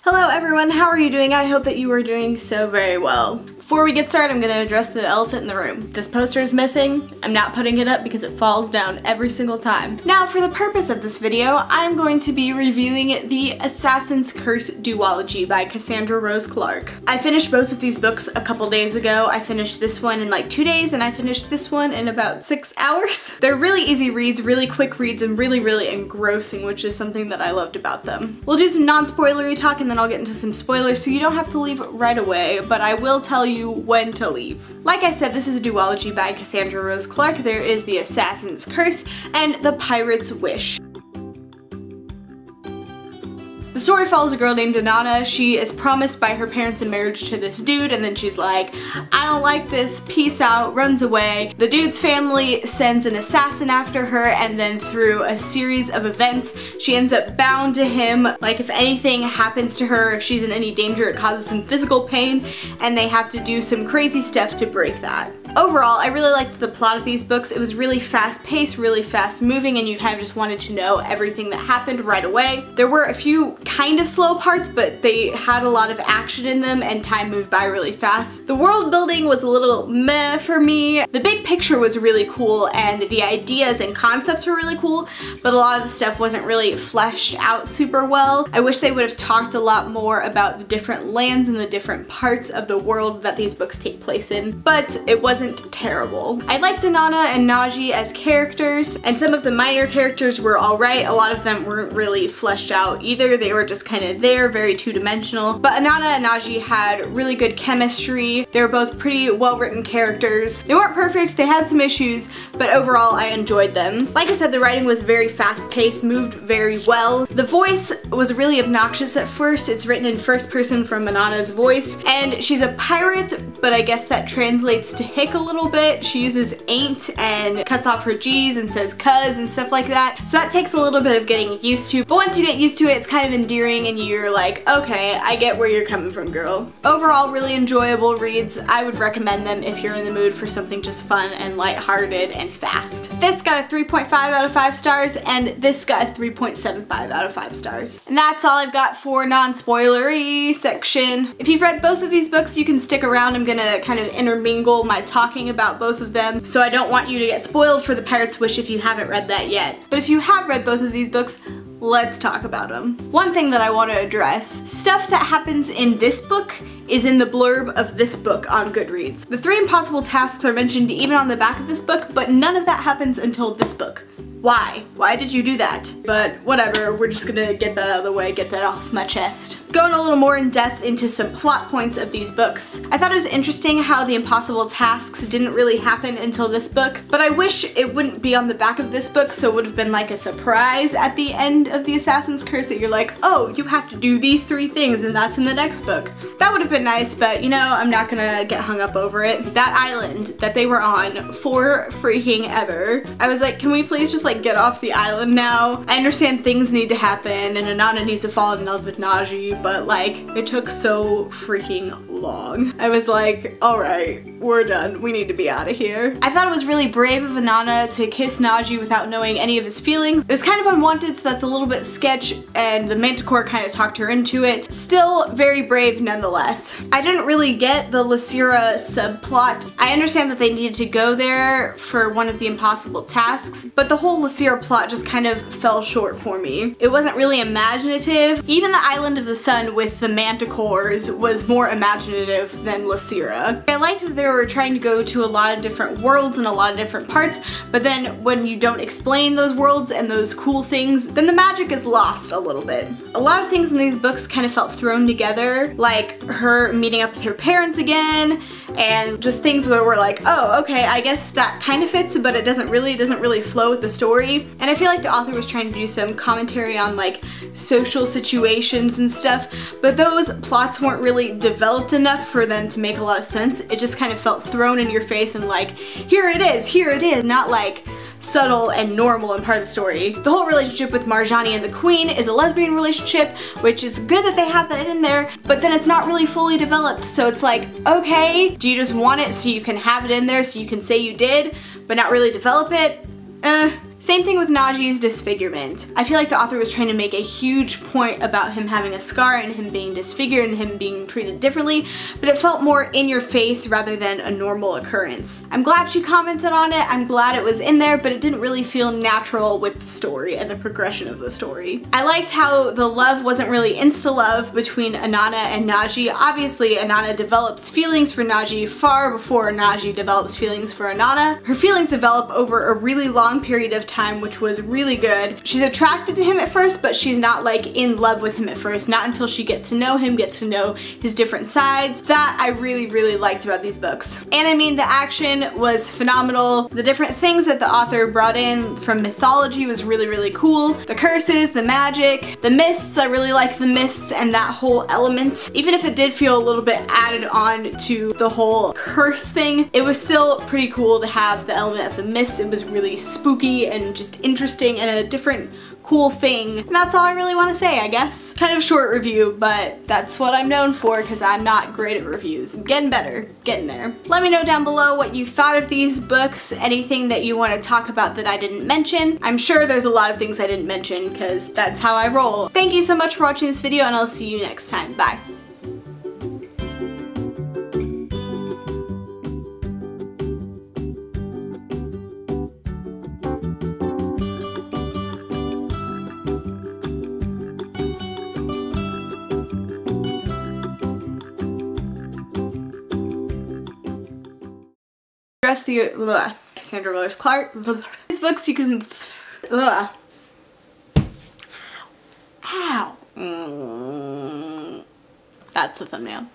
Hello everyone, how are you doing? I hope that you are doing so very well. Before we get started, I'm going to address the elephant in the room. This poster is missing. I'm not putting it up because it falls down every single time. Now, for the purpose of this video, I'm going to be reviewing the Assassin's Curse Duology by Cassandra Rose Clarke. I finished both of these books a couple days ago. I finished this one in like 2 days, and I finished this one in about 6 hours. They're really easy reads, really quick reads, and really engrossing, which is something that I loved about them. We'll do some non-spoilery talk, and then I'll get into some spoilers, so you don't have to leave right away, but I will tell you when to leave. Like I said, this is a duology by Cassandra Rose Clarke. There is the Assassin's Curse and the Pirate's Wish. The story follows a girl named Inanna. She is promised by her parents in marriage to this dude, and then she's like, I don't like this, peace out, runs away. The dude's family sends an assassin after her, and then through a series of events, she ends up bound to him. Like, if anything happens to her, if she's in any danger, it causes them physical pain, and they have to do some crazy stuff to break that. Overall, I really liked the plot of these books. It was really fast-paced, really fast-moving, and you kind of just wanted to know everything that happened right away. There were a few kind of slow parts, but they had a lot of action in them and time moved by really fast. The world building was a little meh for me. The big picture was really cool and the ideas and concepts were really cool, but a lot of the stuff wasn't really fleshed out super well. I wish they would have talked a lot more about the different lands and the different parts of the world that these books take place in, but it wasn't terrible. I liked Inanna and Naji as characters, and some of the minor characters were alright. A lot of them weren't really fleshed out either. They were just kind of there, very two-dimensional. But Inanna and Naji had really good chemistry. They were both pretty well-written characters. They weren't perfect, they had some issues, but overall I enjoyed them. Like I said, the writing was very fast-paced, moved very well. The voice was really obnoxious at first. It's written in first person from Inanna's voice, and she's a pirate, but I guess that translates to hick a little bit. She uses ain't and cuts off her G's and says cuz and stuff like that. So that takes a little bit of getting used to, but once you get used to it, it's kind of endearing and you're like, okay, I get where you're coming from, girl. Overall, really enjoyable reads. I would recommend them if you're in the mood for something just fun and lighthearted and fast. This got a 3.5 out of 5 stars, and this got a 3.75 out of 5 stars. And that's all I've got for non-spoilery section. If you've read both of these books, you can stick around. I'm gonna kind of intermingle my talking about both of them, so I don't want you to get spoiled for The Pirate's Wish if you haven't read that yet. But if you have read both of these books, let's talk about them. One thing that I want to address, stuff that happens in this book is in the blurb of this book on Goodreads. The 3 impossible tasks are mentioned even on the back of this book, but none of that happens until this book. Why? Why did you do that? But whatever, we're just gonna get that out of the way, get that off my chest. Going a little more in depth into some plot points of these books. I thought it was interesting how the impossible tasks didn't really happen until this book, but I wish it wouldn't be on the back of this book, so it would have been like a surprise at the end of the Assassin's Curse that you're like, oh, you have to do these 3 things and that's in the next book. That would have been nice, but you know, I'm not gonna get hung up over it. That island that they were on for freaking ever. I was like, can we please just like get off the island now? I understand things need to happen and Inanna needs to fall in love with Naji, but like, it took so freaking long. I was like, alright, we're done. We need to be out of here. I thought it was really brave of Inanna to kiss Naji without knowing any of his feelings. It was kind of unwanted, so that's a little bit sketch, and the Manticore kind of talked her into it. Still very brave nonetheless. I didn't really get the Lysira subplot. I understand that they needed to go there for one of the impossible tasks, but the whole Lysira plot just kind of fell short for me. It wasn't really imaginative. Even the Island of the Sun with the Manticores was more imaginative than Lysira. I liked that they were trying to go to a lot of different worlds and a lot of different parts, but then when you don't explain those worlds and those cool things, then the magic is lost a little bit. A lot of things in these books kind of felt thrown together, like her meeting up with her parents again, and just things where we're like, oh, okay, I guess that kind of fits, but it doesn't really flow with the story. And I feel like the author was trying to do some commentary on like social situations and stuff, but those plots weren't really developed enough for them to make a lot of sense. It just kind of felt thrown in your face and like, here it is, not like subtle and normal and part of the story. The whole relationship with Marjani and the Queen is a lesbian relationship, which is good that they have that in there, but then it's not really fully developed, so it's like, okay, do you just want it so you can have it in there so you can say you did, but not really develop it? Same thing with Najee's disfigurement. I feel like the author was trying to make a huge point about him having a scar and him being disfigured and him being treated differently, but it felt more in your face rather than a normal occurrence. I'm glad she commented on it, I'm glad it was in there, but it didn't really feel natural with the story and the progression of the story. I liked how the love wasn't really insta-love between Inanna and Najee. Obviously, Inanna develops feelings for Najee far before Najee develops feelings for Inanna. Her feelings develop over a really long period of time, which was really good. She's attracted to him at first, but she's not like in love with him at first, not until she gets to know him, gets to know his different sides. That I really liked about these books. And I mean, the action was phenomenal. The different things that the author brought in from mythology was really cool. The curses, the magic, the mists, I really like the mists and that whole element. Even if it did feel a little bit added on to the whole curse thing, it was still pretty cool to have the element of the mists. It was really spooky and just interesting and a different cool thing. And that's all I really want to say, I guess. Kind of short review, but that's what I'm known for because I'm not great at reviews. I'm getting better, getting there. Let me know down below what you thought of these books, anything that you want to talk about that I didn't mention. I'm sure there's a lot of things I didn't mention because that's how I roll. Thank you so much for watching this video and I'll see you next time. Bye. Rest the Cassandra Miller's Clark. These books you can. Ow. That's the thumbnail.